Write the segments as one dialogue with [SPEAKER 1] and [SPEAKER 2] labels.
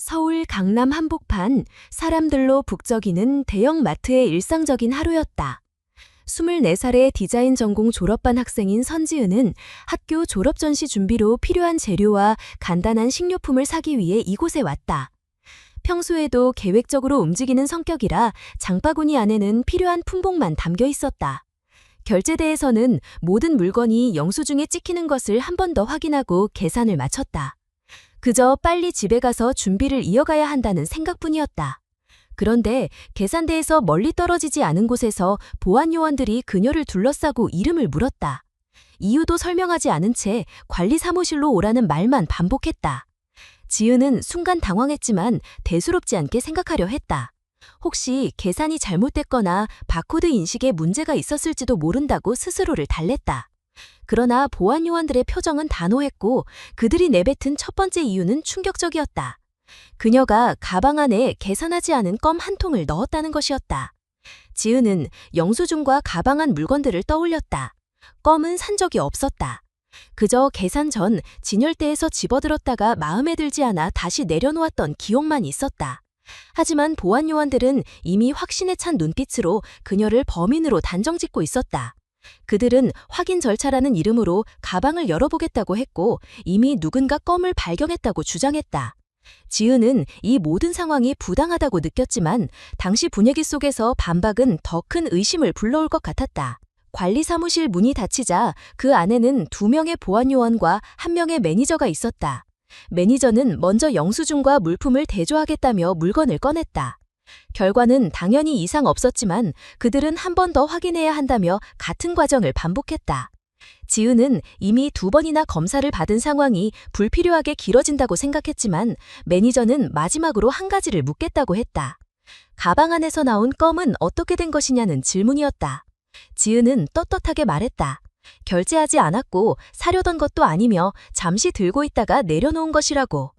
[SPEAKER 1] 서울 강남 한복판, 사람들로 북적이는 대형 마트의 일상적인 하루였다. 24살의 디자인 전공 졸업반 학생인 선지은은 학교 졸업 전시 준비로 필요한 재료와 간단한 식료품을 사기 위해 이곳에 왔다. 평소에도 계획적으로 움직이는 성격이라 장바구니 안에는 필요한 품목만 담겨 있었다. 결제대에서는 모든 물건이 영수증에 찍히는 것을 한 번 더 확인하고 계산을 마쳤다. 그저 빨리 집에 가서 준비를 이어가야 한다는 생각뿐이었다. 그런데 계산대에서 멀리 떨어지지 않은 곳에서 보안 요원들이 그녀를 둘러싸고 이름을 물었다. 이유도 설명하지 않은 채 관리 사무실로 오라는 말만 반복했다. 지은은 순간 당황했지만 대수롭지 않게 생각하려 했다. 혹시 계산이 잘못됐거나 바코드 인식에 문제가 있었을지도 모른다고 스스로를 달랬다. 그러나 보안 요원들의 표정은 단호했고 그들이 내뱉은 첫 번째 이유는 충격적이었다. 그녀가 가방 안에 계산하지 않은 껌 한 통을 넣었다는 것이었다. 지은은 영수증과 가방 안 물건들을 떠올렸다. 껌은 산 적이 없었다. 그저 계산 전 진열대에서 집어들었다가 마음에 들지 않아 다시 내려놓았던 기억만 있었다. 하지만 보안 요원들은 이미 확신에 찬 눈빛으로 그녀를 범인으로 단정짓고 있었다. 그들은 확인 절차라는 이름으로 가방을 열어보겠다고 했고 이미 누군가 껌을 발견했다고 주장했다. 지은은 이 모든 상황이 부당하다고 느꼈지만 당시 분위기 속에서 반박은 더 큰 의심을 불러올 것 같았다. 관리 사무실 문이 닫히자 그 안에는 2명의 보안 요원과 1명의 매니저가 있었다. 매니저는 먼저 영수증과 물품을 대조하겠다며 물건을 꺼냈다. 결과는 당연히 이상 없었지만 그들은 한 번 더 확인해야 한다며 같은 과정을 반복했다. 지은은 이미 2번이나 검사를 받은 상황이 불필요하게 길어진다고 생각했지만 매니저는 마지막으로 한 가지를 묻겠다고 했다. 가방 안에서 나온 껌은 어떻게 된 것이냐는 질문이었다. 지은은 떳떳하게 말했다. 결제하지 않았고 사려던 것도 아니며 잠시 들고 있다가 내려놓은 것이라고.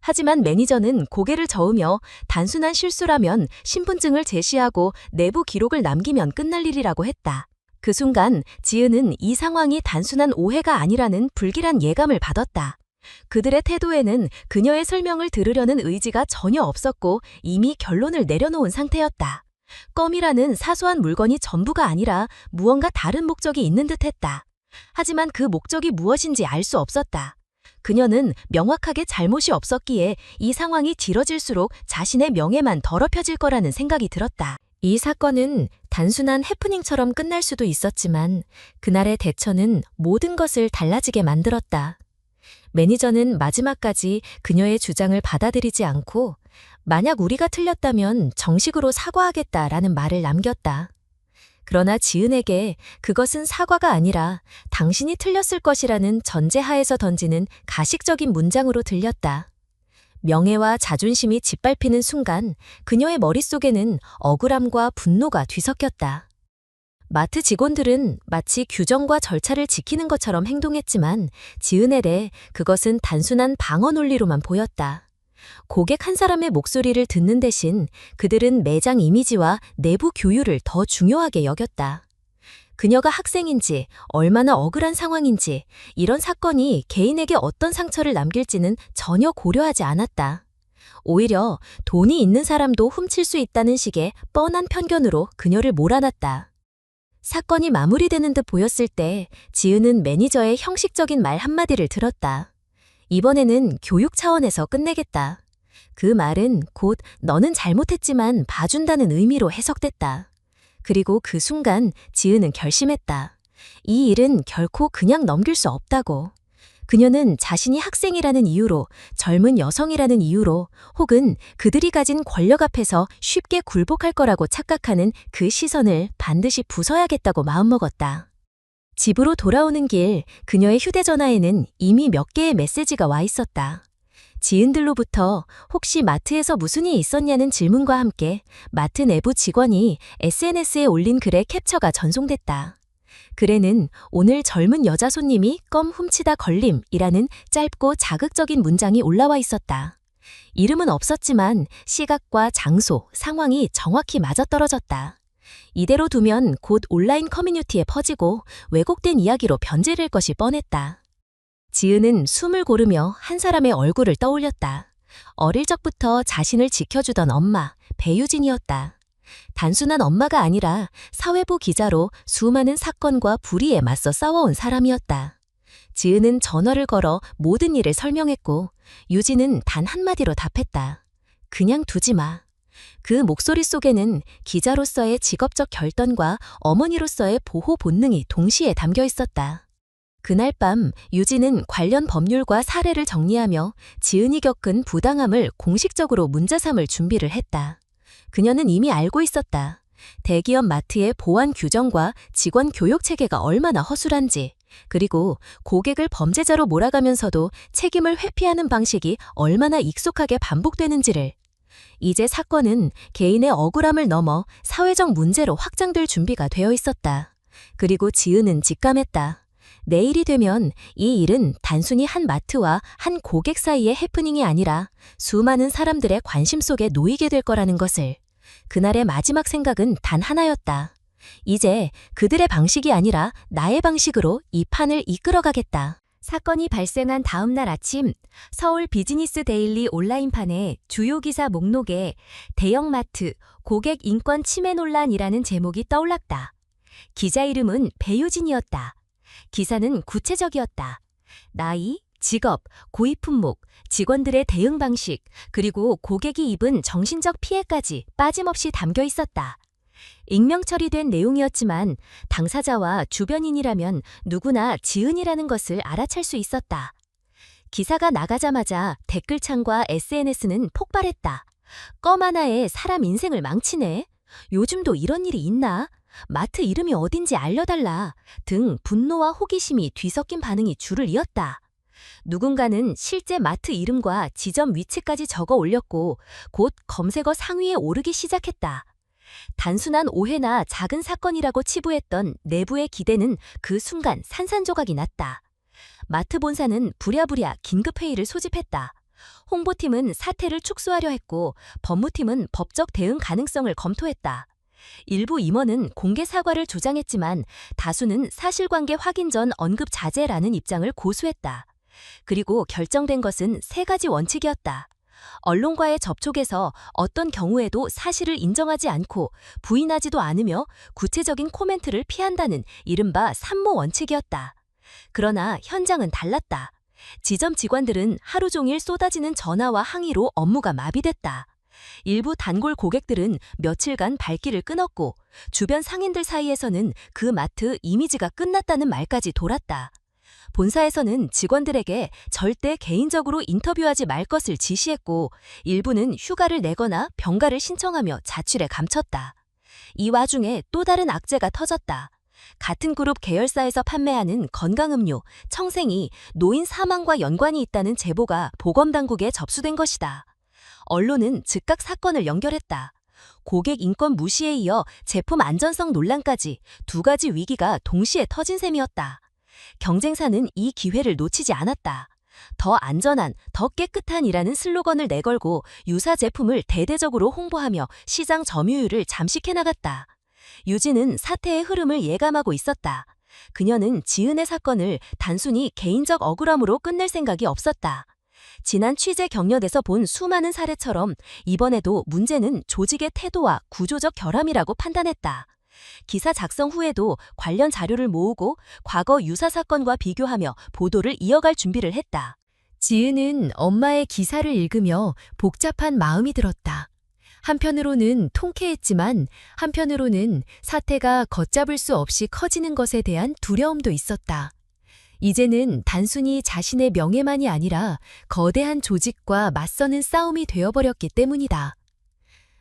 [SPEAKER 1] 하지만 매니저는 고개를 저으며 단순한 실수라면 신분증을 제시하고 내부 기록을 남기면 끝날 일이라고 했다. 그 순간 지은은 이 상황이 단순한 오해가 아니라는 불길한 예감을 받았다. 그들의 태도에는 그녀의 설명을 들으려는 의지가 전혀 없었고 이미 결론을 내려놓은 상태였다. 껌이라는 사소한 물건이 전부가 아니라 무언가 다른 목적이 있는 듯했다. 하지만 그 목적이 무엇인지 알 수 없었다. 그녀는 명확하게 잘못이 없었기에 이 상황이 길어질수록 자신의 명예만 더럽혀질 거라는 생각이 들었다. 이 사건은 단순한 해프닝처럼 끝날 수도 있었지만 그날의 대처는 모든 것을 달라지게 만들었다. 매니저는 마지막까지 그녀의 주장을 받아들이지 않고 만약 우리가 틀렸다면 정식으로 사과하겠다라는 말을 남겼다. 그러나 지은에게 그것은 사과가 아니라 당신이 틀렸을 것이라는 전제하에서 던지는 가식적인 문장으로 들렸다. 명예와 자존심이 짓밟히는 순간 그녀의 머릿속에는 억울함과 분노가 뒤섞였다. 마트 직원들은 마치 규정과 절차를 지키는 것처럼 행동했지만 지은에게 그것은 단순한 방어 논리로만 보였다. 고객 한 사람의 목소리를 듣는 대신 그들은 매장 이미지와 내부 교율을 더 중요하게 여겼다. 그녀가 학생인지, 얼마나 억울한 상황인지, 이런 사건이 개인에게 어떤 상처를 남길지는 전혀 고려하지 않았다. 오히려 돈이 있는 사람도 훔칠 수 있다는 식의 뻔한 편견으로 그녀를 몰아놨다. 사건이 마무리되는 듯 보였을 때 지은은 매니저의 형식적인 말 한마디를 들었다. 이번에는 교육 차원에서 끝내겠다. 그 말은 곧 너는 잘못했지만 봐준다는 의미로 해석됐다. 그리고 그 순간 지은은 결심했다. 이 일은 결코 그냥 넘길 수 없다고. 그녀는 자신이 학생이라는 이유로, 젊은 여성이라는 이유로, 혹은 그들이 가진 권력 앞에서 쉽게 굴복할 거라고 착각하는 그 시선을 반드시 부숴야겠다고 마음먹었다. 집으로 돌아오는 길 그녀의 휴대전화에는 이미 몇 개의 메시지가 와 있었다. 지은들로부터 혹시 마트에서 무슨 일이 있었냐는 질문과 함께 마트 내부 직원이 SNS에 올린 글의 캡처가 전송됐다. 글에는 오늘 젊은 여자 손님이 껌 훔치다 걸림이라는 짧고 자극적인 문장이 올라와 있었다. 이름은 없었지만 시각과 장소, 상황이 정확히 맞아떨어졌다. 이대로 두면 곧 온라인 커뮤니티에 퍼지고 왜곡된 이야기로 변질될 것이 뻔했다. 지은은 숨을 고르며 한 사람의 얼굴을 떠올렸다. 어릴 적부터 자신을 지켜주던 엄마, 배유진이었다. 단순한 엄마가 아니라 사회부 기자로 수많은 사건과 불의에 맞서 싸워온 사람이었다. 지은은 전화를 걸어 모든 일을 설명했고 유진은 단 한마디로 답했다. 그냥 두지 마. 그 목소리 속에는 기자로서의 직업적 결단과 어머니로서의 보호 본능이 동시에 담겨 있었다. 그날 밤 유진은 관련 법률과 사례를 정리하며 지은이 겪은 부당함을 공식적으로 문제 삼을 준비를 했다. 그녀는 이미 알고 있었다. 대기업 마트의 보안 규정과 직원 교육 체계가 얼마나 허술한지, 그리고 고객을 범죄자로 몰아가면서도 책임을 회피하는 방식이 얼마나 익숙하게 반복되는지를. 이제 사건은 개인의 억울함을 넘어 사회적 문제로 확장될 준비가 되어 있었다. 그리고 지은은 직감했다. 내일이 되면 이 일은 단순히 한 마트와 한 고객 사이의 해프닝이 아니라 수많은 사람들의 관심 속에 놓이게 될 거라는 것을. 그날의 마지막 생각은 단 하나였다. 이제 그들의 방식이 아니라 나의 방식으로 이 판을 이끌어가겠다. 사건이 발생한 다음 날 아침, 서울 비즈니스 데일리 온라인판의 주요 기사 목록에 대형마트 고객 인권 침해 논란이라는 제목이 떠올랐다. 기자 이름은 배유진이었다. 기사는 구체적이었다. 나이, 직업, 고입 품목, 직원들의 대응 방식, 그리고 고객이 입은 정신적 피해까지 빠짐없이 담겨 있었다. 익명 처리된 내용이었지만 당사자와 주변인이라면 누구나 지은이라는 것을 알아챌 수 있었다. 기사가 나가자마자 댓글창과 SNS는 폭발했다. 껌 하나에 사람 인생을 망치네. 요즘도 이런 일이 있나? 마트 이름이 어딘지 알려달라. 등 분노와 호기심이 뒤섞인 반응이 줄을 이었다. 누군가는 실제 마트 이름과 지점 위치까지 적어 올렸고 곧 검색어 상위에 오르기 시작했다. 단순한 오해나 작은 사건이라고 치부했던 내부의 기대는 그 순간 산산조각이 났다. 마트 본사는 부랴부랴 긴급회의를 소집했다. 홍보팀은 사태를 축소하려 했고 법무팀은 법적 대응 가능성을 검토했다. 일부 임원은 공개 사과를 주장했지만 다수는 사실관계 확인 전 언급 자제라는 입장을 고수했다. 그리고 결정된 것은 세 가지 원칙이었다. 언론과의 접촉에서 어떤 경우에도 사실을 인정하지 않고 부인하지도 않으며 구체적인 코멘트를 피한다는 이른바 삼모 원칙이었다. 그러나 현장은 달랐다. 지점 직원들은 하루 종일 쏟아지는 전화와 항의로 업무가 마비됐다. 일부 단골 고객들은 며칠간 발길을 끊었고 주변 상인들 사이에서는 그 마트 이미지가 끝났다는 말까지 돌았다. 본사에서는 직원들에게 절대 개인적으로 인터뷰하지 말 것을 지시했고 일부는 휴가를 내거나 병가를 신청하며 자취를 감췄다. 이 와중에 또 다른 악재가 터졌다. 같은 그룹 계열사에서 판매하는 건강음료, 청생이 노인 사망과 연관이 있다는 제보가 보건당국에 접수된 것이다. 언론은 즉각 사건을 연결했다. 고객 인권 무시에 이어 제품 안전성 논란까지 두 가지 위기가 동시에 터진 셈이었다. 경쟁사는 이 기회를 놓치지 않았다. 더 안전한, 더 깨끗한이라는 슬로건을 내걸고 유사 제품을 대대적으로 홍보하며 시장 점유율을 잠식해 나갔다. 유진은 사태의 흐름을 예감하고 있었다. 그녀는 지은의 사건을 단순히 개인적 억울함으로 끝낼 생각이 없었다. 지난 취재 경력에서 본 수많은 사례처럼 이번에도 문제는 조직의 태도와 구조적 결함이라고 판단했다. 기사 작성 후에도 관련 자료를 모으고 과거 유사 사건과 비교하며 보도를 이어갈 준비를 했다. 지은은 엄마의 기사를 읽으며 복잡한 마음이 들었다. 한편으로는 통쾌했지만 한편으로는 사태가 걷잡을 수 없이 커지는 것에 대한 두려움도 있었다. 이제는 단순히 자신의 명예만이 아니라 거대한 조직과 맞서는 싸움이 되어버렸기 때문이다.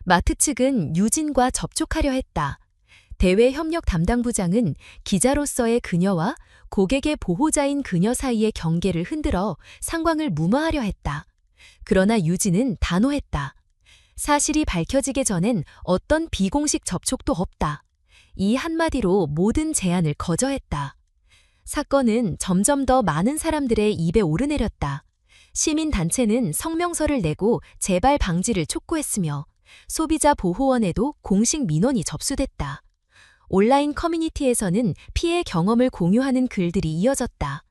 [SPEAKER 1] 마트 측은 유진과 접촉하려 했다. 대외 협력 담당부장은 기자로서의 그녀와 고객의 보호자인 그녀 사이의 경계를 흔들어 상황을 무마하려 했다. 그러나 유진은 단호했다. 사실이 밝혀지기 전엔 어떤 비공식 접촉도 없다. 이 한마디로 모든 제안을 거절했다. 사건은 점점 더 많은 사람들의 입에 오르내렸다. 시민단체는 성명서를 내고 재발 방지를 촉구했으며 소비자 보호원에도 공식 민원이 접수됐다. 온라인 커뮤니티에서는 피해 경험을 공유하는 글들이 이어졌다.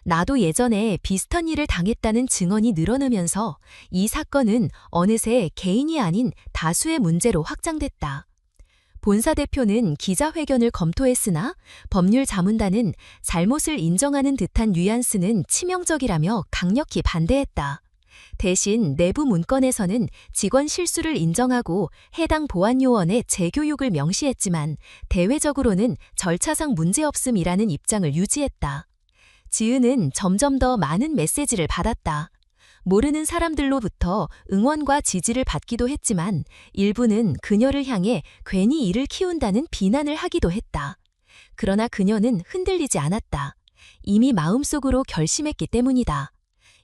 [SPEAKER 1] 나도 예전에 비슷한 일을 당했다는 증언이 늘어나면서 이 사건은 어느새 개인이 아닌 다수의 문제로 확장됐다. 본사 대표는 기자회견을 검토했으나 법률 자문단은 잘못을 인정하는 듯한 뉘앙스는 치명적이라며 강력히 반대했다. 대신 내부 문건에서는 직원 실수를 인정하고 해당 보안요원의 재교육을 명시했지만 대외적으로는 절차상 문제없음이라는 입장을 유지했다. 지은은 점점 더 많은 메시지를 받았다. 모르는 사람들로부터 응원과 지지를 받기도 했지만 일부는 그녀를 향해 괜히 일을 키운다는 비난을 하기도 했다. 그러나 그녀는 흔들리지 않았다. 이미 마음속으로 결심했기 때문이다.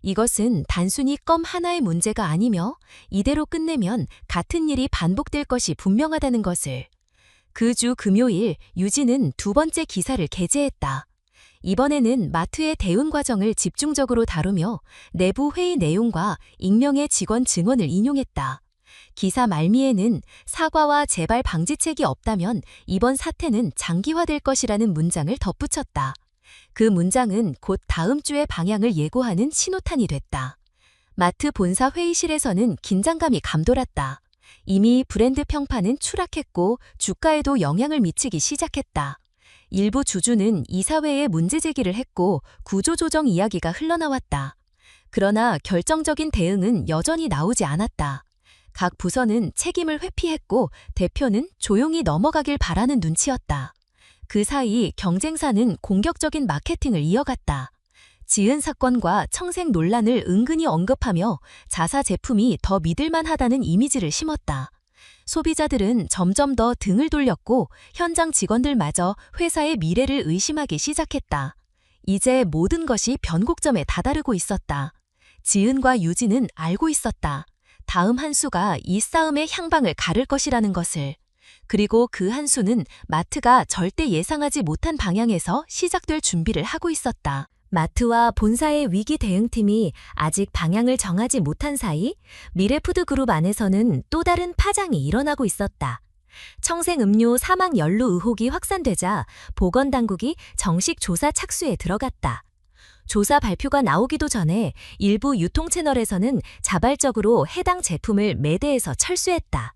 [SPEAKER 1] 이것은 단순히 껌 하나의 문제가 아니며 이대로 끝내면 같은 일이 반복될 것이 분명하다는 것을. 그 주 금요일 유진은 두 번째 기사를 게재했다. 이번에는 마트의 대응 과정을 집중적으로 다루며 내부 회의 내용과 익명의 직원 증언을 인용했다. 기사 말미에는 사과와 재발 방지책이 없다면 이번 사태는 장기화될 것이라는 문장을 덧붙였다. 그 문장은 곧 다음 주의 방향을 예고하는 신호탄이 됐다. 마트 본사 회의실에서는 긴장감이 감돌았다. 이미 브랜드 평판은 추락했고 주가에도 영향을 미치기 시작했다. 일부 주주는 이사회에 문제 제기를 했고 구조조정 이야기가 흘러나왔다. 그러나 결정적인 대응은 여전히 나오지 않았다. 각 부서는 책임을 회피했고 대표는 조용히 넘어가길 바라는 눈치였다. 그 사이 경쟁사는 공격적인 마케팅을 이어갔다. 지은 사건과 청색 논란을 은근히 언급하며 자사 제품이 더 믿을만하다는 이미지를 심었다. 소비자들은 점점 더 등을 돌렸고 현장 직원들마저 회사의 미래를 의심하기 시작했다. 이제 모든 것이 변곡점에 다다르고 있었다. 지은과 유진은 알고 있었다. 다음 한 수가 이 싸움의 향방을 가를 것이라는 것을. 그리고 그 한 수는 마트가 절대 예상하지 못한 방향에서 시작될 준비를 하고 있었다. 마트와 본사의 위기 대응팀이 아직 방향을 정하지 못한 사이 미래푸드그룹 안에서는 또 다른 파장이 일어나고 있었다. 청생음료 사망 연루 의혹이 확산되자 보건당국이 정식 조사 착수에 들어갔다. 조사 발표가 나오기도 전에 일부 유통채널에서는 자발적으로 해당 제품을 매대에서 철수했다.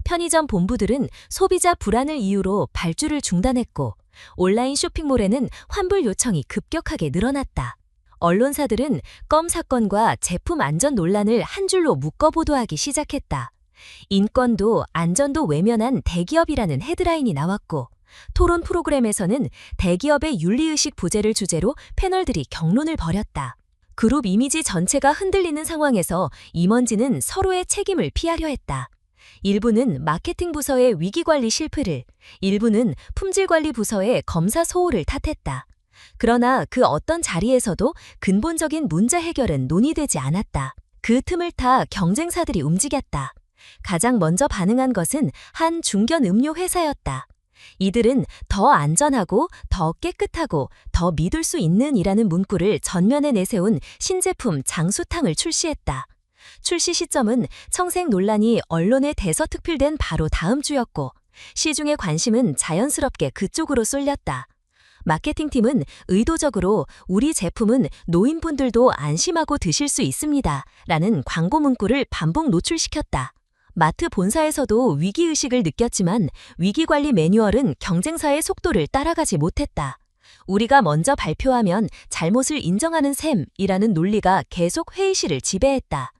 [SPEAKER 1] 편의점 본부들은 소비자 불안을 이유로 발주를 중단했고 온라인 쇼핑몰에는 환불 요청이 급격하게 늘어났다. 언론사들은 껌 사건과 제품 안전 논란을 한 줄로 묶어 보도하기 시작했다. 인권도 안전도 외면한 대기업이라는 헤드라인이 나왔고 토론 프로그램에서는 대기업의 윤리의식 부재를 주제로 패널들이 격론을 벌였다. 그룹 이미지 전체가 흔들리는 상황에서 임원진은 서로의 책임을 피하려 했다. 일부는 마케팅 부서의 위기관리 실패를, 일부는 품질관리 부서의 검사 소홀을 탓했다. 그러나 그 어떤 자리에서도 근본적인 문제 해결은 논의되지 않았다. 그 틈을 타 경쟁사들이 움직였다. 가장 먼저 반응한 것은 한 중견 음료 회사였다. 이들은 더 안전하고 더 깨끗하고 더 믿을 수 있는 이라는 문구를 전면에 내세운 신제품 장수탕을 출시했다. 출시 시점은 청색 논란이 언론에 대서특필된 바로 다음 주였고 시중의 관심은 자연스럽게 그쪽으로 쏠렸다. 마케팅팀은 의도적으로 우리 제품은 노인분들도 안심하고 드실 수 있습니다 라는 광고 문구를 반복 노출시켰다. 마트 본사에서도 위기의식을 느꼈지만 위기관리 매뉴얼은 경쟁사의 속도를 따라가지 못했다. 우리가 먼저 발표하면 잘못을 인정하는 셈이라는 논리가 계속 회의실을 지배했다.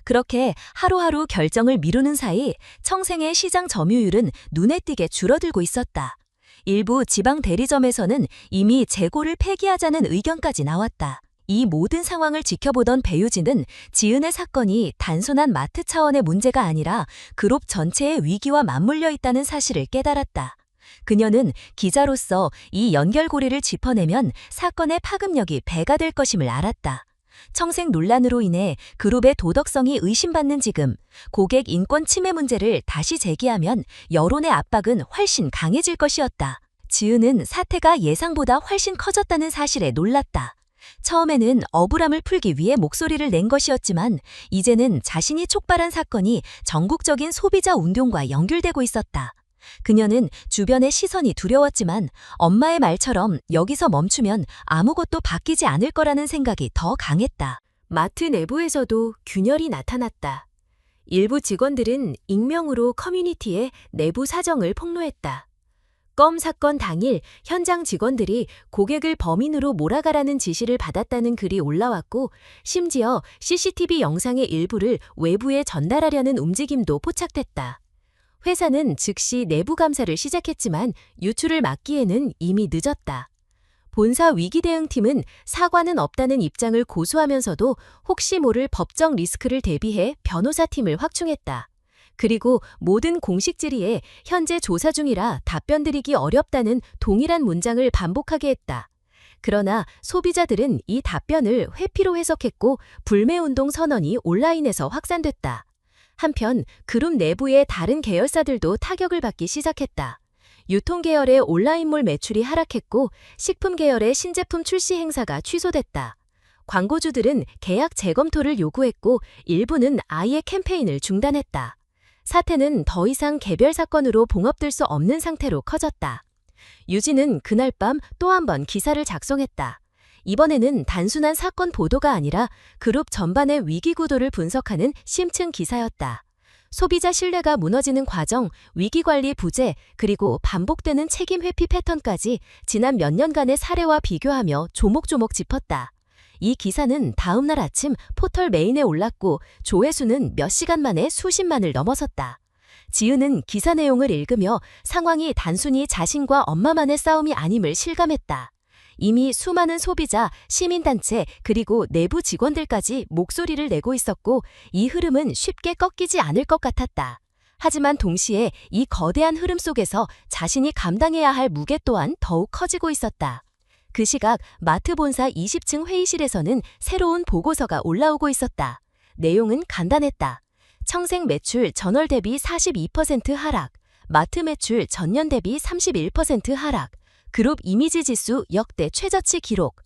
[SPEAKER 1] 그렇게 하루하루 결정을 미루는 사이 청생의 시장 점유율은 눈에 띄게 줄어들고 있었다. 일부 지방 대리점에서는 이미 재고를 폐기하자는 의견까지 나왔다. 이 모든 상황을 지켜보던 배유진은 지은의 사건이 단순한 마트 차원의 문제가 아니라 그룹 전체의 위기와 맞물려 있다는 사실을 깨달았다. 그녀는 기자로서 이 연결고리를 짚어내면 사건의 파급력이 배가 될 것임을 알았다. 청색 논란으로 인해 그룹의 도덕성이 의심받는 지금 고객 인권 침해 문제를 다시 제기하면 여론의 압박은 훨씬 강해질 것이었다. 지은은 사태가 예상보다 훨씬 커졌다는 사실에 놀랐다. 처음에는 억울함을 풀기 위해 목소리를 낸 것이었지만 이제는 자신이 촉발한 사건이 전국적인 소비자 운동과 연결되고 있었다. 그녀는 주변의 시선이 두려웠지만 엄마의 말처럼 여기서 멈추면 아무것도 바뀌지 않을 거라는 생각이 더 강했다. 마트 내부에서도 균열이 나타났다. 일부 직원들은 익명으로 커뮤니티에 내부 사정을 폭로했다. 껌 사건 당일 현장 직원들이 고객을 범인으로 몰아가라는 지시를 받았다는 글이 올라왔고, 심지어 CCTV 영상의 일부를 외부에 전달하려는 움직임도 포착됐다. 회사는 즉시 내부 감사를 시작했지만 유출을 막기에는 이미 늦었다. 본사 위기대응팀은 사과는 없다는 입장을 고수하면서도 혹시 모를 법적 리스크를 대비해 변호사팀을 확충했다. 그리고 모든 공식 질의에 현재 조사 중이라 답변드리기 어렵다는 동일한 문장을 반복하게 했다. 그러나 소비자들은 이 답변을 회피로 해석했고 불매운동 선언이 온라인에서 확산됐다. 한편 그룹 내부의 다른 계열사들도 타격을 받기 시작했다. 유통계열의 온라인몰 매출이 하락했고 식품 계열의 신제품 출시 행사가 취소됐다. 광고주들은 계약 재검토를 요구했고 일부는 아예 캠페인을 중단했다. 사태는 더 이상 개별 사건으로 봉합될 수 없는 상태로 커졌다. 유진은 그날 밤 또 한 번 기사를 작성했다. 이번에는 단순한 사건 보도가 아니라 그룹 전반의 위기 구도를 분석하는 심층 기사였다. 소비자 신뢰가 무너지는 과정, 위기관리 부재, 그리고 반복되는 책임 회피 패턴까지 지난 몇 년간의 사례와 비교하며 조목조목 짚었다. 이 기사는 다음 날 아침 포털 메인에 올랐고 조회수는 몇 시간 만에 수십만을 넘어섰다. 지은은 기사 내용을 읽으며 상황이 단순히 자신과 엄마만의 싸움이 아님을 실감했다. 이미 수많은 소비자, 시민단체, 그리고 내부 직원들까지 목소리를 내고 있었고 이 흐름은 쉽게 꺾이지 않을 것 같았다. 하지만 동시에 이 거대한 흐름 속에서 자신이 감당해야 할 무게 또한 더욱 커지고 있었다. 그 시각 마트 본사 20층 회의실에서는 새로운 보고서가 올라오고 있었다. 내용은 간단했다. 청생 매출 전월 대비 42% 하락, 마트 매출 전년 대비 31% 하락, 그룹 이미지 지수 역대 최저치 기록.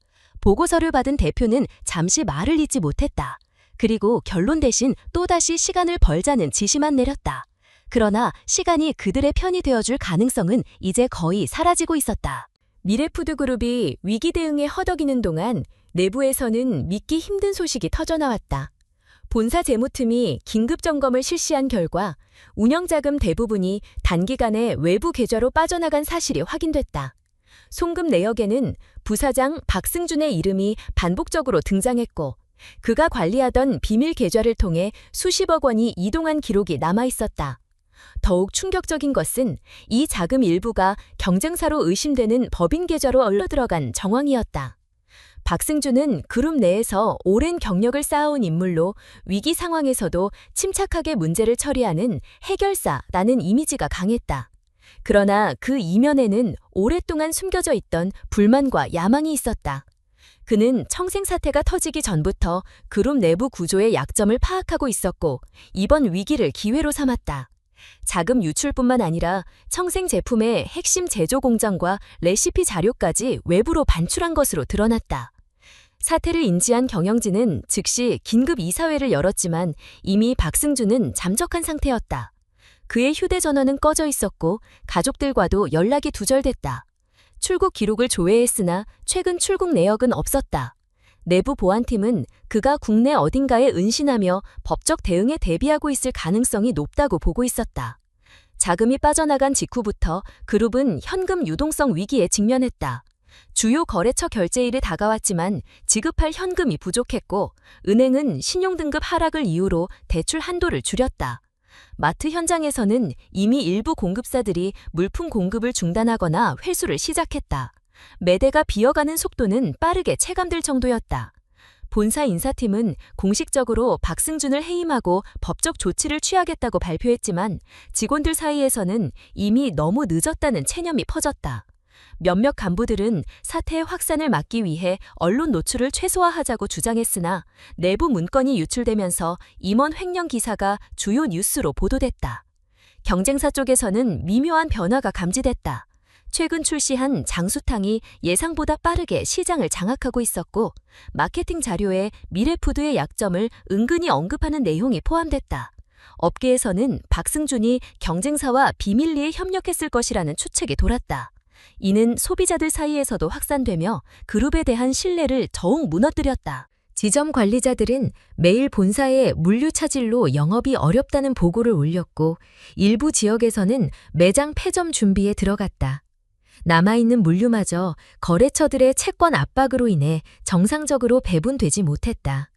[SPEAKER 1] 보고서를 받은 대표는 잠시 말을 잇지 못했다. 그리고 결론 대신 또다시 시간을 벌자는 지시만 내렸다. 그러나 시간이 그들의 편이 되어줄 가능성은 이제 거의 사라지고 있었다. 미래푸드그룹이 위기 대응에 허덕이는 동안 내부에서는 믿기 힘든 소식이 터져나왔다. 본사 재무팀이 긴급 점검을 실시한 결과 운영자금 대부분이 단기간에 외부 계좌로 빠져나간 사실이 확인됐다. 송금 내역에는 부사장 박승준의 이름이 반복적으로 등장했고 그가 관리하던 비밀 계좌를 통해 수십억 원이 이동한 기록이 남아있었다. 더욱 충격적인 것은 이 자금 일부가 경쟁사로 의심되는 법인 계좌로 흘러들어간 정황이었다. 박승준은 그룹 내에서 오랜 경력을 쌓아온 인물로 위기 상황에서도 침착하게 문제를 처리하는 해결사라는 이미지가 강했다. 그러나 그 이면에는 오랫동안 숨겨져 있던 불만과 야망이 있었다. 그는 청생 사태가 터지기 전부터 그룹 내부 구조의 약점을 파악하고 있었고 이번 위기를 기회로 삼았다. 자금 유출뿐만 아니라 청생 제품의 핵심 제조 공장과 레시피 자료까지 외부로 반출한 것으로 드러났다. 사태를 인지한 경영진은 즉시 긴급 이사회를 열었지만 이미 박승준은 잠적한 상태였다. 그의 휴대전화는 꺼져 있었고 가족들과도 연락이 두절됐다. 출국 기록을 조회했으나 최근 출국 내역은 없었다. 내부 보안팀은 그가 국내 어딘가에 은신하며 법적 대응에 대비하고 있을 가능성이 높다고 보고 있었다. 자금이 빠져나간 직후부터 그룹은 현금 유동성 위기에 직면했다. 주요 거래처 결제일이 다가왔지만 지급할 현금이 부족했고 은행은 신용등급 하락을 이유로 대출 한도를 줄였다. 마트 현장에서는 이미 일부 공급사들이 물품 공급을 중단하거나 회수를 시작했다. 매대가 비어가는 속도는 빠르게 체감될 정도였다. 본사 인사팀은 공식적으로 박승준을 해임하고 법적 조치를 취하겠다고 발표했지만 직원들 사이에서는 이미 너무 늦었다는 체념이 퍼졌다. 몇몇 간부들은 사태의 확산을 막기 위해 언론 노출을 최소화하자고 주장했으나 내부 문건이 유출되면서 임원 횡령 기사가 주요 뉴스로 보도됐다. 경쟁사 쪽에서는 미묘한 변화가 감지됐다. 최근 출시한 장수탕이 예상보다 빠르게 시장을 장악하고 있었고 마케팅 자료에 미래푸드의 약점을 은근히 언급하는 내용이 포함됐다. 업계에서는 박승준이 경쟁사와 비밀리에 협력했을 것이라는 추측이 돌았다. 이는 소비자들 사이에서도 확산되며 그룹에 대한 신뢰를 더욱 무너뜨렸다. 지점 관리자들은 매일 본사에 물류 차질로 영업이 어렵다는 보고를 올렸고 일부 지역에서는 매장 폐점 준비에 들어갔다. 남아있는 물류마저 거래처들의 채권 압박으로 인해 정상적으로 배분되지 못했다.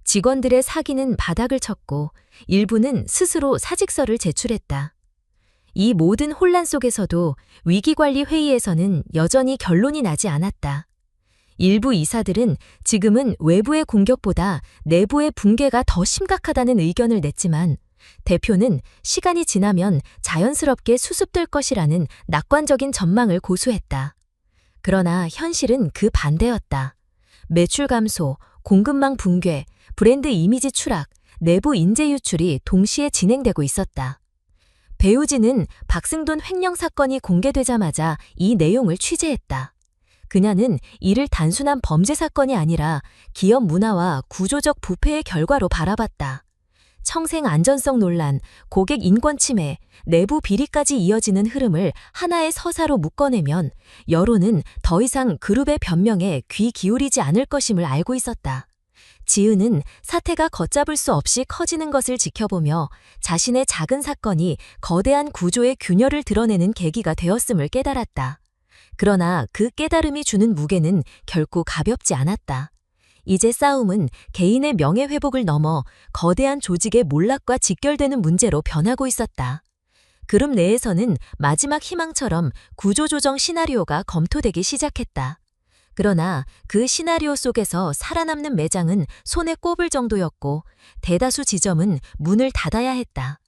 [SPEAKER 1] 직원들의 사기는 바닥을 쳤고 일부는 스스로 사직서를 제출했다. 이 모든 혼란 속에서도 위기관리 회의에서는 여전히 결론이 나지 않았다. 일부 이사들은 지금은 외부의 공격보다 내부의 붕괴가 더 심각하다는 의견을 냈지만 대표는 시간이 지나면 자연스럽게 수습될 것이라는 낙관적인 전망을 고수했다. 그러나 현실은 그 반대였다. 매출 감소, 공급망 붕괴, 브랜드 이미지 추락, 내부 인재 유출이 동시에 진행되고 있었다. 배우진은 박승돈 횡령 사건이 공개되자마자 이 내용을 취재했다. 그녀는 이를 단순한 범죄 사건이 아니라 기업 문화와 구조적 부패의 결과로 바라봤다. 청생 안전성 논란, 고객 인권 침해, 내부 비리까지 이어지는 흐름을 하나의 서사로 묶어내면 여론은 더 이상 그룹의 변명에 귀 기울이지 않을 것임을 알고 있었다. 지은은 사태가 걷잡을 수 없이 커지는 것을 지켜보며 자신의 작은 사건이 거대한 구조의 균열을 드러내는 계기가 되었음을 깨달았다. 그러나 그 깨달음이 주는 무게는 결코 가볍지 않았다. 이제 싸움은 개인의 명예회복을 넘어 거대한 조직의 몰락과 직결되는 문제로 변하고 있었다. 그룹 내에서는 마지막 희망처럼 구조조정 시나리오가 검토되기 시작했다. 그러나 그 시나리오 속에서 살아남는 매장은 손에 꼽을 정도였고 대다수 지점은 문을 닫아야 했다.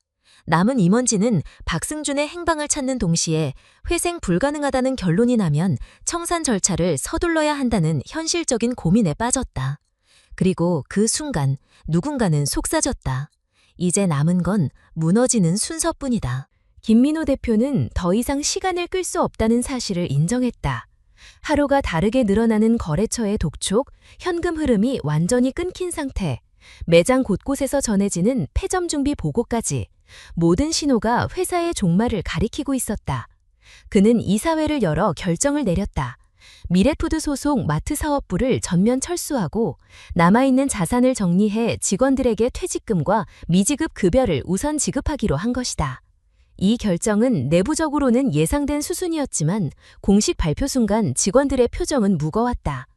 [SPEAKER 1] 남은 임원진은 박승준의 행방을 찾는 동시에 회생 불가능하다는 결론이 나면 청산 절차를 서둘러야 한다는 현실적인 고민에 빠졌다. 그리고 그 순간 누군가는 속삭였다. 이제 남은 건 무너지는 순서뿐이다. 김민호 대표는 더 이상 시간을 끌 수 없다는 사실을 인정했다. 하루가 다르게 늘어나는 거래처의 독촉, 현금 흐름이 완전히 끊긴 상태, 매장 곳곳에서 전해지는 폐점 준비 보고까지 모든 신호가 회사의 종말을 가리키고 있었다. 그는 이사회를 열어 결정을 내렸다. 미래푸드 소속 마트 사업부를 전면 철수하고 남아있는 자산을 정리해 직원들에게 퇴직금과 미지급 급여를 우선 지급하기로 한 것이다. 이 결정은 내부적으로는 예상된 수순이었지만 공식 발표 순간 직원들의 표정은 무거웠다.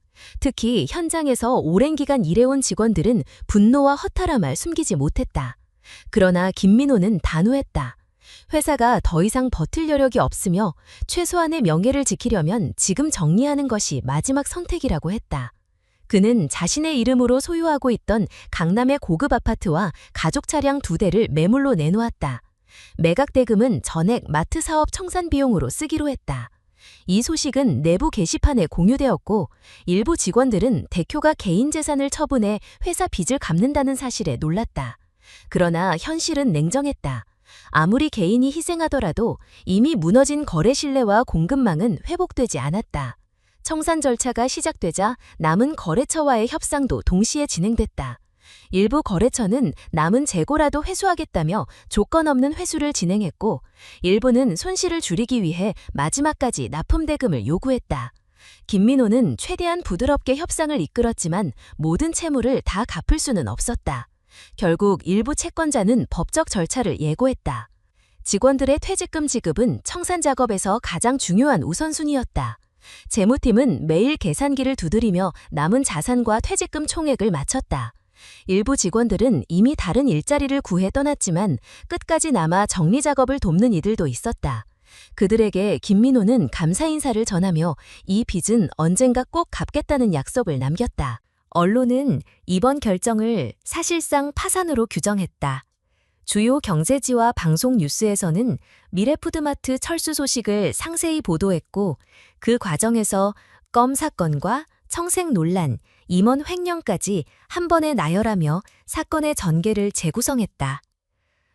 [SPEAKER 1] 특히 현장에서 오랜 기간 일해온 직원들은 분노와 허탈함을 숨기지 못했다. 그러나 김민호는 단호했다. 회사가 더 이상 버틸 여력이 없으며 최소한의 명예를 지키려면 지금 정리하는 것이 마지막 선택이라고 했다. 그는 자신의 이름으로 소유하고 있던 강남의 고급 아파트와 가족 차량 2대를 매물로 내놓았다. 매각 대금은 전액 마트 사업 청산 비용으로 쓰기로 했다. 이 소식은 내부 게시판에 공유되었고 일부 직원들은 대표가 개인 재산을 처분해 회사 빚을 갚는다는 사실에 놀랐다. 그러나 현실은 냉정했다. 아무리 개인이 희생하더라도 이미 무너진 거래 신뢰와 공급망은 회복되지 않았다. 청산 절차가 시작되자 남은 거래처와의 협상도 동시에 진행됐다. 일부 거래처는 남은 재고라도 회수하겠다며 조건 없는 회수를 진행했고 일부는 손실을 줄이기 위해 마지막까지 납품 대금을 요구했다. 김민호는 최대한 부드럽게 협상을 이끌었지만 모든 채무를 다 갚을 수는 없었다. 결국 일부 채권자는 법적 절차를 예고했다. 직원들의 퇴직금 지급은 청산 작업에서 가장 중요한 우선순위였다. 재무팀은 매일 계산기를 두드리며 남은 자산과 퇴직금 총액을 맞췄다. 일부 직원들은 이미 다른 일자리를 구해 떠났지만 끝까지 남아 정리 작업을 돕는 이들도 있었다. 그들에게 김민호는 감사 인사를 전하며 이 빚은 언젠가 꼭 갚겠다는 약속을 남겼다. 언론은 이번 결정을 사실상 파산으로 규정했다. 주요 경제지와 방송 뉴스에서는 미래푸드마트 철수 소식을 상세히 보도했고 그 과정에서 껌 사건과 청생 논란, 임원 횡령까지 한 번에 나열하며 사건의 전개를 재구성했다.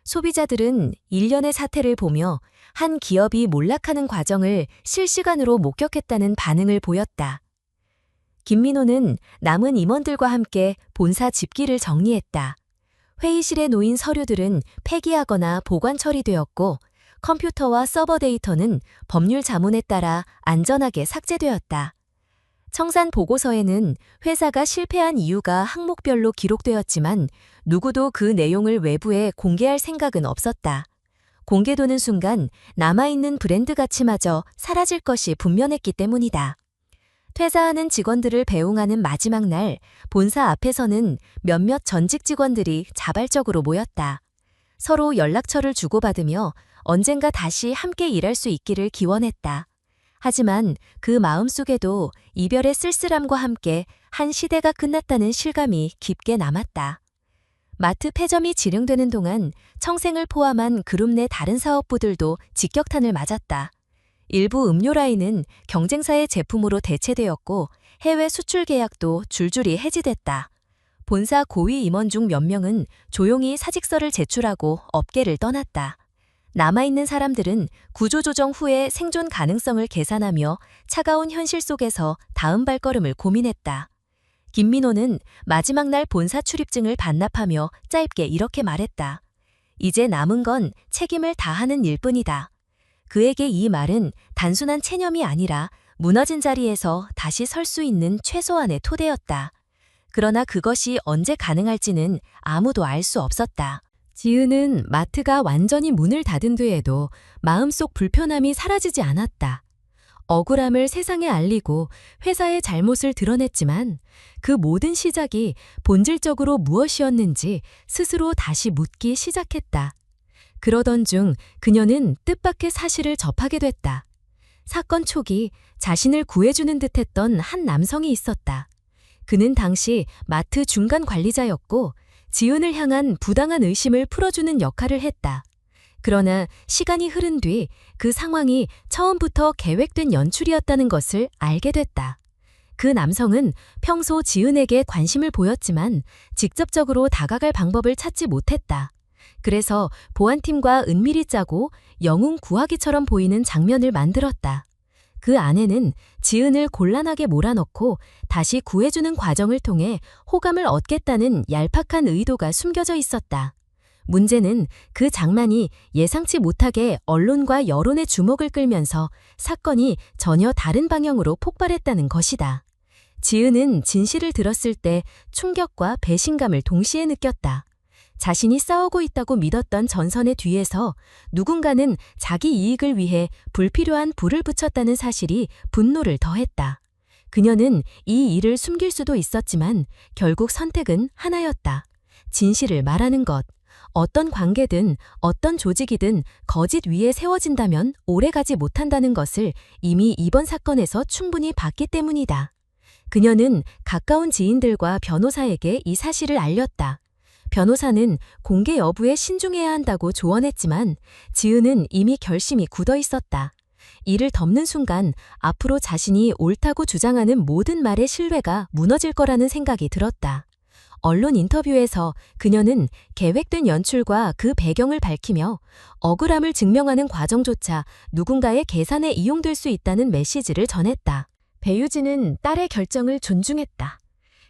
[SPEAKER 1] 소비자들은 일련의 사태를 보며 한 기업이 몰락하는 과정을 실시간으로 목격했다는 반응을 보였다. 김민호는 남은 임원들과 함께 본사 집기를 정리했다. 회의실에 놓인 서류들은 폐기하거나 보관 처리되었고 컴퓨터와 서버 데이터는 법률 자문에 따라 안전하게 삭제되었다. 청산 보고서에는 회사가 실패한 이유가 항목별로 기록되었지만 누구도 그 내용을 외부에 공개할 생각은 없었다. 공개되는 순간 남아있는 브랜드 가치마저 사라질 것이 분명했기 때문이다. 퇴사하는 직원들을 배웅하는 마지막 날, 본사 앞에서는 몇몇 전직 직원들이 자발적으로 모였다. 서로 연락처를 주고받으며 언젠가 다시 함께 일할 수 있기를 기원했다. 하지만 그 마음속에도 이별의 쓸쓸함과 함께 한 시대가 끝났다는 실감이 깊게 남았다. 마트 폐점이 진행되는 동안 청생을 포함한 그룹 내 다른 사업부들도 직격탄을 맞았다. 일부 음료 라인은 경쟁사의 제품으로 대체되었고 해외 수출 계약도 줄줄이 해지됐다. 본사 고위 임원 중 몇 명은 조용히 사직서를 제출하고 업계를 떠났다. 남아있는 사람들은 구조조정 후의 생존 가능성을 계산하며 차가운 현실 속에서 다음 발걸음을 고민했다. 김민호는 마지막 날 본사 출입증을 반납하며 짧게 이렇게 말했다. 이제 남은 건 책임을 다하는 일뿐이다. 그에게 이 말은 단순한 체념이 아니라 무너진 자리에서 다시 설 수 있는 최소한의 토대였다. 그러나 그것이 언제 가능할지는 아무도 알 수 없었다. 지은은 마트가 완전히 문을 닫은 뒤에도 마음속 불편함이 사라지지 않았다. 억울함을 세상에 알리고 회사의 잘못을 드러냈지만 그 모든 시작이 본질적으로 무엇이었는지 스스로 다시 묻기 시작했다. 그러던 중 그녀는 뜻밖의 사실을 접하게 됐다. 사건 초기 자신을 구해주는 듯했던 한 남성이 있었다. 그는 당시 마트 중간 관리자였고 지은을 향한 부당한 의심을 풀어주는 역할을 했다. 그러나 시간이 흐른 뒤 그 상황이 처음부터 계획된 연출이었다는 것을 알게 됐다. 그 남성은 평소 지은에게 관심을 보였지만 직접적으로 다가갈 방법을 찾지 못했다. 그래서 보안팀과 은밀히 짜고 영웅 구하기처럼 보이는 장면을 만들었다. 그 안에는 지은을 곤란하게 몰아넣고 다시 구해주는 과정을 통해 호감을 얻겠다는 얄팍한 의도가 숨겨져 있었다. 문제는 그 장난이 예상치 못하게 언론과 여론의 주목을 끌면서 사건이 전혀 다른 방향으로 폭발했다는 것이다. 지은은 진실을 들었을 때 충격과 배신감을 동시에 느꼈다. 자신이 싸우고 있다고 믿었던 전선의 뒤에서 누군가는 자기 이익을 위해 불필요한 불을 붙였다는 사실이 분노를 더했다. 그녀는 이 일을 숨길 수도 있었지만 결국 선택은 하나였다. 진실을 말하는 것. 어떤 관계든 어떤 조직이든 거짓 위에 세워진다면 오래가지 못한다는 것을 이미 이번 사건에서 충분히 봤기 때문이다. 그녀는 가까운 지인들과 변호사에게 이 사실을 알렸다. 변호사는 공개 여부에 신중해야 한다고 조언했지만 지은은 이미 결심이 굳어 있었다. 이를 덮는 순간 앞으로 자신이 옳다고 주장하는 모든 말의 신뢰가 무너질 거라는 생각이 들었다. 언론 인터뷰에서 그녀는 계획된 연출과 그 배경을 밝히며 억울함을 증명하는 과정조차 누군가의 계산에 이용될 수 있다는 메시지를 전했다. 배유진은 딸의 결정을 존중했다.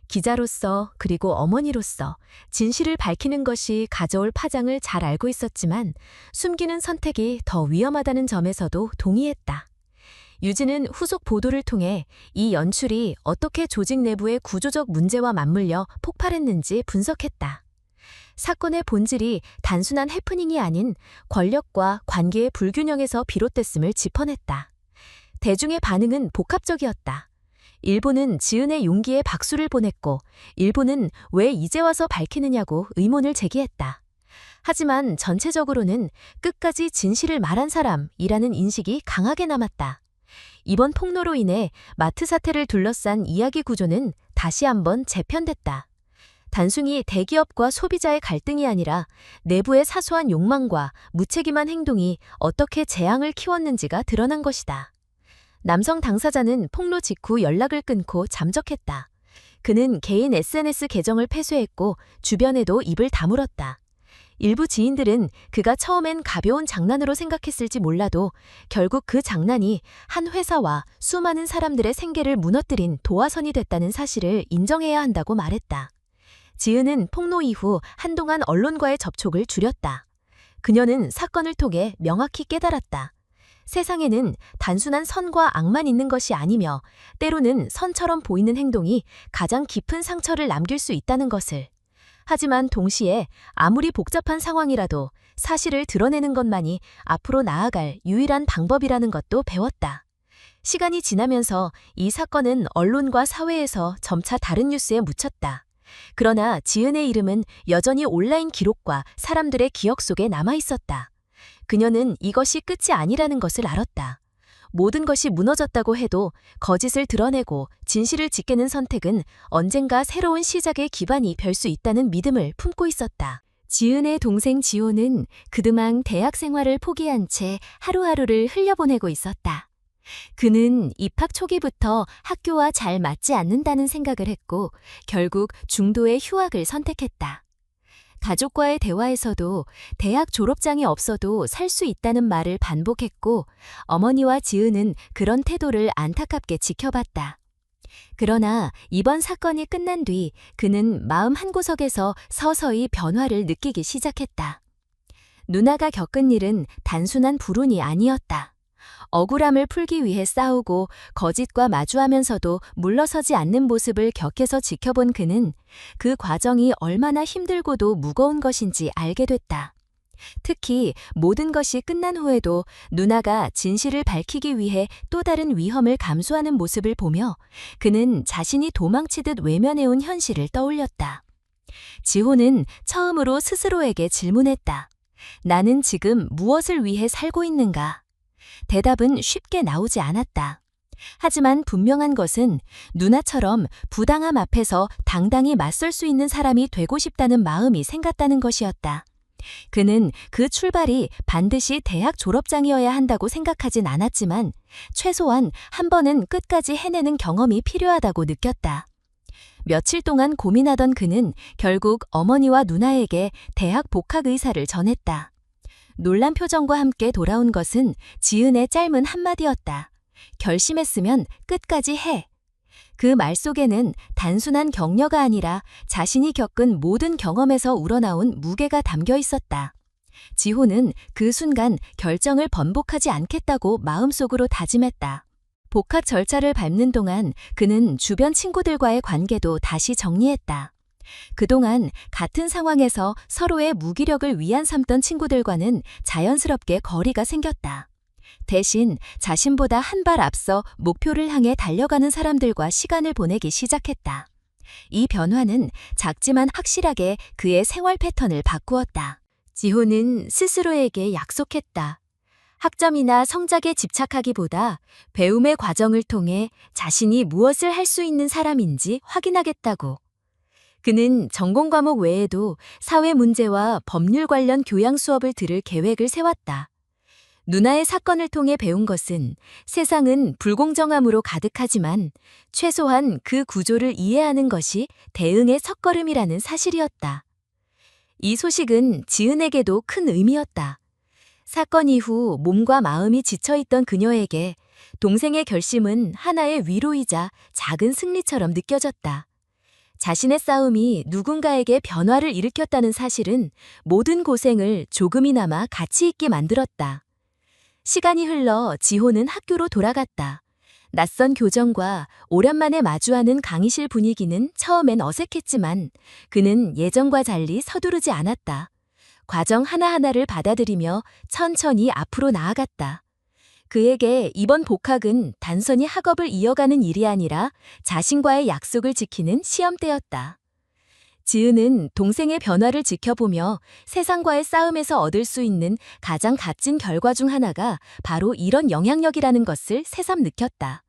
[SPEAKER 1] 기자로서 그리고 어머니로서 진실을 밝히는 것이 가져올 파장을 잘 알고 있었지만 숨기는 선택이 더 위험하다는 점에서도 동의했다. 유진은 후속 보도를 통해 이 연출이 어떻게 조직 내부의 구조적 문제와 맞물려 폭발했는지 분석했다. 사건의 본질이 단순한 해프닝이 아닌 권력과 관계의 불균형에서 비롯됐음을 짚어냈다. 대중의 반응은 복합적이었다. 일부는 지은의 용기에 박수를 보냈고 일부는 왜 이제 와서 밝히느냐고 의문을 제기했다. 하지만 전체적으로는 끝까지 진실을 말한 사람이라는 인식이 강하게 남았다. 이번 폭로로 인해 마트 사태를 둘러싼 이야기 구조는 다시 한번 재편됐다. 단순히 대기업과 소비자의 갈등이 아니라 내부의 사소한 욕망과 무책임한 행동이 어떻게 재앙을 키웠는지가 드러난 것이다. 남성 당사자는 폭로 직후 연락을 끊고 잠적했다. 그는 개인 SNS 계정을 폐쇄했고 주변에도 입을 다물었다. 일부 지인들은 그가 처음엔 가벼운 장난으로 생각했을지 몰라도 결국 그 장난이 한 회사와 수많은 사람들의 생계를 무너뜨린 도화선이 됐다는 사실을 인정해야 한다고 말했다. 지은은 폭로 이후 한동안 언론과의 접촉을 줄였다. 그녀는 사건을 통해 명확히 깨달았다. 세상에는 단순한 선과 악만 있는 것이 아니며 때로는 선처럼 보이는 행동이 가장 깊은 상처를 남길 수 있다는 것을. 하지만 동시에 아무리 복잡한 상황이라도 사실을 드러내는 것만이 앞으로 나아갈 유일한 방법이라는 것도 배웠다. 시간이 지나면서 이 사건은 언론과 사회에서 점차 다른 뉴스에 묻혔다. 그러나 지은의 이름은 여전히 온라인 기록과 사람들의 기억 속에 남아 있었다. 그녀는 이것이 끝이 아니라는 것을 알았다. 모든 것이 무너졌다고 해도 거짓을 드러내고 진실을 지키는 선택은 언젠가 새로운 시작의 기반이 될 수 있다는 믿음을 품고 있었다. 지은의 동생 지호는 그드망 대학 생활을 포기한 채 하루하루를 흘려보내고 있었다. 그는 입학 초기부터 학교와 잘 맞지 않는다는 생각을 했고 결국 중도의 휴학을 선택했다. 가족과의 대화에서도 대학 졸업장이 없어도 살 수 있다는 말을 반복했고 어머니와 지은은 그런 태도를 안타깝게 지켜봤다. 그러나 이번 사건이 끝난 뒤 그는 마음 한구석에서 서서히 변화를 느끼기 시작했다. 누나가 겪은 일은 단순한 불운이 아니었다. 억울함을 풀기 위해 싸우고 거짓과 마주하면서도 물러서지 않는 모습을 격해서 지켜본 그는 그 과정이 얼마나 힘들고도 무거운 것인지 알게 됐다. 특히 모든 것이 끝난 후에도 누나가 진실을 밝히기 위해 또 다른 위험을 감수하는 모습을 보며 그는 자신이 도망치듯 외면해온 현실을 떠올렸다. 지호는 처음으로 스스로에게 질문했다. 나는 지금 무엇을 위해 살고 있는가? 대답은 쉽게 나오지 않았다. 하지만 분명한 것은 누나처럼 부당함 앞에서 당당히 맞설 수 있는 사람이 되고 싶다는 마음이 생겼다는 것이었다. 그는 그 출발이 반드시 대학 졸업장이어야 한다고 생각하진 않았지만 최소한 한 번은 끝까지 해내는 경험이 필요하다고 느꼈다. 며칠 동안 고민하던 그는 결국 어머니와 누나에게 대학 복학 의사를 전했다. 놀란 표정과 함께 돌아온 것은 지은의 짧은 한마디였다. 결심했으면 끝까지 해. 그 말 속에는 단순한 격려가 아니라 자신이 겪은 모든 경험에서 우러나온 무게가 담겨 있었다. 지호는 그 순간 결정을 번복하지 않겠다고 마음속으로 다짐했다. 복학 절차를 밟는 동안 그는 주변 친구들과의 관계도 다시 정리했다. 그동안 같은 상황에서 서로의 무기력을 위안 삼던 친구들과는 자연스럽게 거리가 생겼다. 대신 자신보다 한 발 앞서 목표를 향해 달려가는 사람들과 시간을 보내기 시작했다. 이 변화는 작지만 확실하게 그의 생활 패턴을 바꾸었다. 지호는 스스로에게 약속했다. 학점이나 성적에 집착하기보다 배움의 과정을 통해 자신이 무엇을 할 수 있는 사람인지 확인하겠다고. 그는 전공 과목 외에도 사회 문제와 법률 관련 교양 수업을 들을 계획을 세웠다. 누나의 사건을 통해 배운 것은 세상은 불공정함으로 가득하지만 최소한 그 구조를 이해하는 것이 대응의 첫걸음이라는 사실이었다. 이 소식은 지은에게도 큰 의미였다. 사건 이후 몸과 마음이 지쳐있던 그녀에게 동생의 결심은 하나의 위로이자 작은 승리처럼 느껴졌다. 자신의 싸움이 누군가에게 변화를 일으켰다는 사실은 모든 고생을 조금이나마 가치 있게 만들었다. 시간이 흘러 지호는 학교로 돌아갔다. 낯선 교정과 오랜만에 마주하는 강의실 분위기는 처음엔 어색했지만 그는 예전과 달리 서두르지 않았다. 과정 하나하나를 받아들이며 천천히 앞으로 나아갔다. 그에게 이번 복학은 단순히 학업을 이어가는 일이 아니라 자신과의 약속을 지키는 시험대였다. 지은은 동생의 변화를 지켜보며 세상과의 싸움에서 얻을 수 있는 가장 값진 결과 중 하나가 바로 이런 영향력이라는 것을 새삼 느꼈다.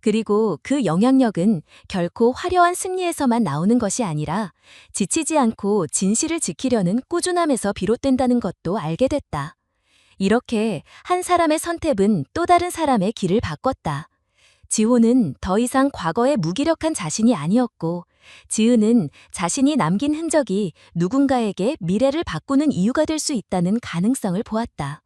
[SPEAKER 1] 그리고 그 영향력은 결코 화려한 승리에서만 나오는 것이 아니라 지치지 않고 진실을 지키려는 꾸준함에서 비롯된다는 것도 알게 됐다. 이렇게 한 사람의 선택은 또 다른 사람의 길을 바꿨다. 지호는 더 이상 과거의 무기력한 자신이 아니었고 지은은 자신이 남긴 흔적이 누군가에게 미래를 바꾸는 이유가 될 수 있다는 가능성을 보았다.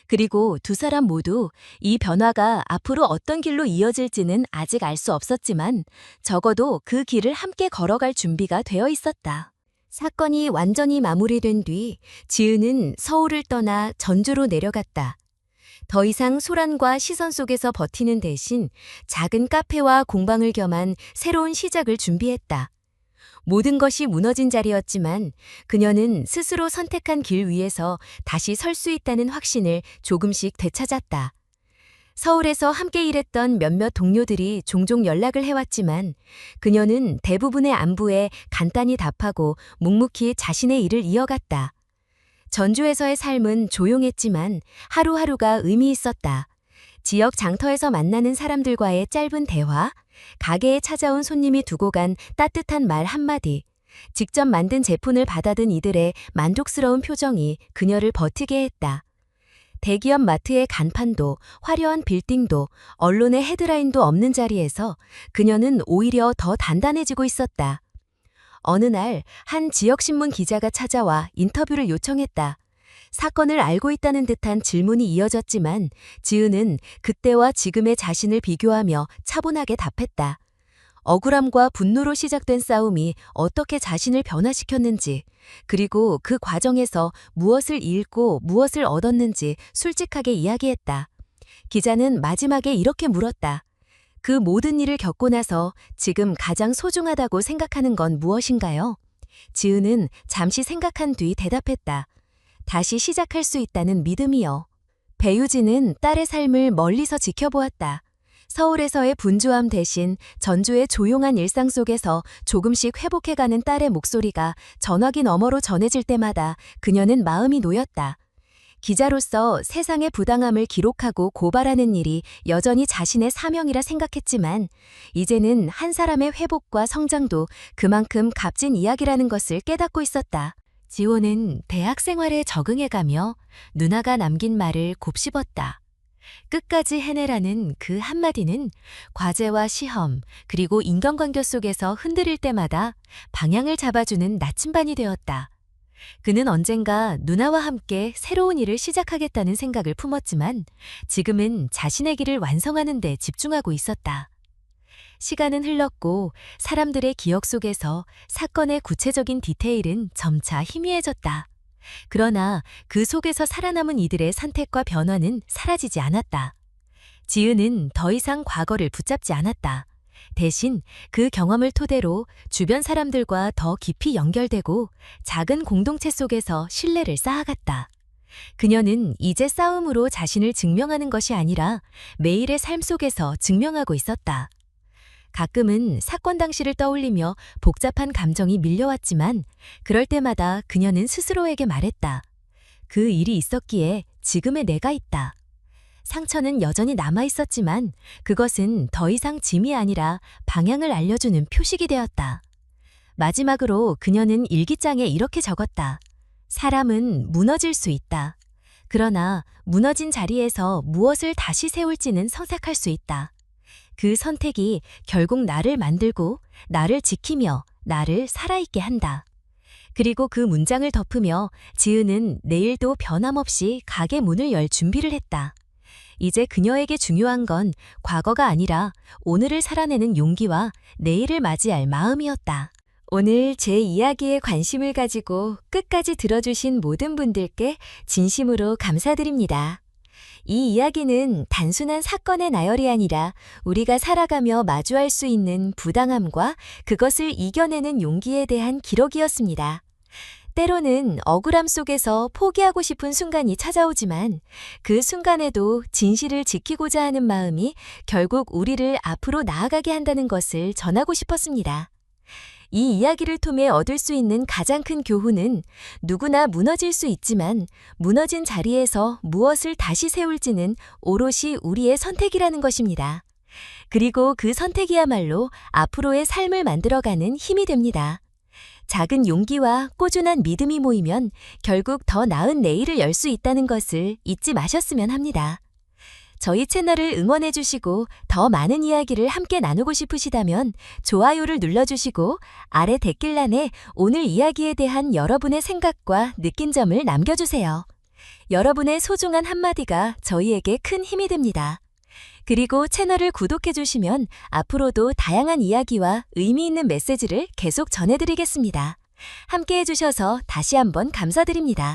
[SPEAKER 1] 그리고 두 사람 모두 이 변화가 앞으로 어떤 길로 이어질지는 아직 알 수 없었지만 적어도 그 길을 함께 걸어갈 준비가 되어 있었다. 사건이 완전히 마무리된 뒤 지은은 서울을 떠나 전주로 내려갔다. 더 이상 소란과 시선 속에서 버티는 대신 작은 카페와 공방을 겸한 새로운 시작을 준비했다. 모든 것이 무너진 자리였지만 그녀는 스스로 선택한 길 위에서 다시 설 수 있다는 확신을 조금씩 되찾았다. 서울에서 함께 일했던 몇몇 동료들이 종종 연락을 해왔지만 그녀는 대부분의 안부에 간단히 답하고 묵묵히 자신의 일을 이어갔다. 전주에서의 삶은 조용했지만 하루하루가 의미 있었다. 지역 장터에서 만나는 사람들과의 짧은 대화, 가게에 찾아온 손님이 두고 간 따뜻한 말 한마디, 직접 만든 제품을 받아든 이들의 만족스러운 표정이 그녀를 버티게 했다. 대기업 마트의 간판도, 화려한 빌딩도, 언론의 헤드라인도 없는 자리에서 그녀는 오히려 더 단단해지고 있었다. 어느 날 한 지역신문 기자가 찾아와 인터뷰를 요청했다. 사건을 알고 있다는 듯한 질문이 이어졌지만 지은은 그때와 지금의 자신을 비교하며 차분하게 답했다. 억울함과 분노로 시작된 싸움이 어떻게 자신을 변화시켰는지, 그리고 그 과정에서 무엇을 잃고 무엇을 얻었는지 솔직하게 이야기했다. 기자는 마지막에 이렇게 물었다. 그 모든 일을 겪고 나서 지금 가장 소중하다고 생각하는 건 무엇인가요? 지은은 잠시 생각한 뒤 대답했다. 다시 시작할 수 있다는 믿음이요. 배유진은 딸의 삶을 멀리서 지켜보았다. 서울에서의 분주함 대신 전주의 조용한 일상 속에서 조금씩 회복해가는 딸의 목소리가 전화기 너머로 전해질 때마다 그녀는 마음이 놓였다. 기자로서 세상의 부당함을 기록하고 고발하는 일이 여전히 자신의 사명이라 생각했지만 이제는 한 사람의 회복과 성장도 그만큼 값진 이야기라는 것을 깨닫고 있었다. 지호는 대학 생활에 적응해가며 누나가 남긴 말을 곱씹었다. 끝까지 해내라는 그 한마디는 과제와 시험 그리고 인간관계 속에서 흔들릴 때마다 방향을 잡아주는 나침반이 되었다. 그는 언젠가 누나와 함께 새로운 일을 시작하겠다는 생각을 품었지만 지금은 자신의 길을 완성하는 데 집중하고 있었다. 시간은 흘렀고 사람들의 기억 속에서 사건의 구체적인 디테일은 점차 희미해졌다. 그러나 그 속에서 살아남은 이들의 선택과 변화는 사라지지 않았다. 지은은 더 이상 과거를 붙잡지 않았다. 대신 그 경험을 토대로 주변 사람들과 더 깊이 연결되고 작은 공동체 속에서 신뢰를 쌓아갔다. 그녀는 이제 싸움으로 자신을 증명하는 것이 아니라 매일의 삶 속에서 증명하고 있었다. 가끔은 사건 당시를 떠올리며 복잡한 감정이 밀려왔지만 그럴 때마다 그녀는 스스로에게 말했다. 그 일이 있었기에 지금의 내가 있다. 상처는 여전히 남아있었지만 그것은 더 이상 짐이 아니라 방향을 알려주는 표식이 되었다. 마지막으로 그녀는 일기장에 이렇게 적었다. 사람은 무너질 수 있다. 그러나 무너진 자리에서 무엇을 다시 세울지는 선택할 수 있다. 그 선택이 결국 나를 만들고 나를 지키며 나를 살아있게 한다. 그리고 그 문장을 덮으며 지은은 내일도 변함없이 가게 문을 열 준비를 했다. 이제 그녀에게 중요한 건 과거가 아니라 오늘을 살아내는 용기와 내일을 맞이할 마음이었다. 오늘 제 이야기에 관심을 가지고 끝까지 들어주신 모든 분들께 진심으로 감사드립니다. 이 이야기는 단순한 사건의 나열이 아니라 우리가 살아가며 마주할 수 있는 부당함과 그것을 이겨내는 용기에 대한 기록이었습니다. 때로는 억울함 속에서 포기하고 싶은 순간이 찾아오지만 그 순간에도 진실을 지키고자 하는 마음이 결국 우리를 앞으로 나아가게 한다는 것을 전하고 싶었습니다. 이 이야기를 통해 얻을 수 있는 가장 큰 교훈은 누구나 무너질 수 있지만 무너진 자리에서 무엇을 다시 세울지는 오롯이 우리의 선택이라는 것입니다. 그리고 그 선택이야말로 앞으로의 삶을 만들어가는 힘이 됩니다. 작은 용기와 꾸준한 믿음이 모이면 결국 더 나은 내일을 열 수 있다는 것을 잊지 마셨으면 합니다. 저희 채널을 응원해주시고 더 많은 이야기를 함께 나누고 싶으시다면 좋아요를 눌러주시고 아래 댓글란에 오늘 이야기에 대한 여러분의 생각과 느낀 점을 남겨주세요. 여러분의 소중한 한마디가 저희에게 큰 힘이 됩니다. 그리고 채널을 구독해주시면 앞으로도 다양한 이야기와 의미 있는 메시지를 계속 전해드리겠습니다. 함께 해주셔서 다시 한번 감사드립니다.